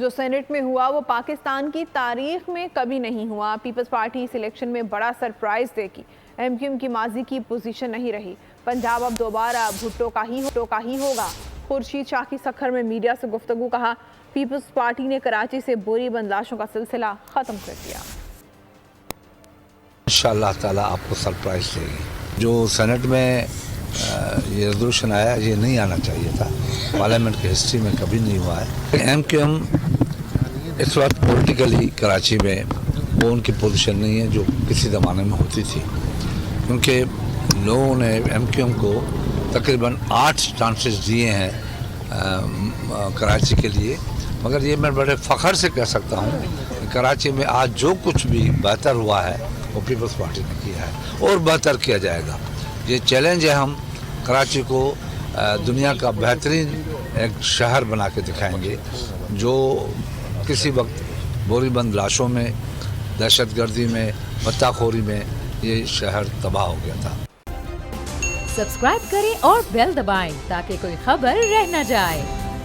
جو سینٹ میں ہوا وہ پاکستان کی تاریخ میں کبھی نہیں ہوا۔ پیپلز پارٹی اس الیکشن میں بڑا سرپرائز دے گی۔ ایم کیو ایم کی ماضی کی پوزیشن نہیں رہی۔ پنجاب اب دوبارہ بھٹو کا ہی ہوگا۔ خورشید شاہ کی سکھر میں میڈیا سے گفتگو، کہا پیپلز پارٹی نے کراچی سے بوری بند لاشوں کا سلسلہ ختم کر دیا۔ انشاءاللہ تعالیٰ آپ کو سرپرائز دے گی۔ جو سینٹ میں یہ ریزولوشن آیا یہ نہیں آنا چاہیے تھا، پارلیمنٹ کی ہسٹری میں کبھی نہیں ہوا ہے۔ ایم کیو ایم اس وقت پولیٹیکلی کراچی میں وہ ان کی پوزیشن نہیں ہے جو کسی زمانے میں ہوتی تھی، کیونکہ لوگوں نے ایم کیو ایم کو تقریباً 8 چانسز دیے ہیں کراچی کے لیے، مگر یہ میں بڑے فخر سے کہہ سکتا ہوں کہ کراچی میں آج جو کچھ بھی بہتر ہوا ہے وہ پیپلز پارٹی نے کیا ہے اور بہتر کیا جائے گا۔ یہ چیلنج ہے، ہم کراچی کو دنیا کا بہترین ایک شہر بنا کے دکھائیں گے، جو کسی وقت بوری بند لاشوں میں، دہشت گردی میں، پتہ خوری میں یہ شہر تباہ ہو گیا تھا۔ سبسکرائب کریں اور بیل دبائیں تاکہ کوئی خبر رہ نہ جائے۔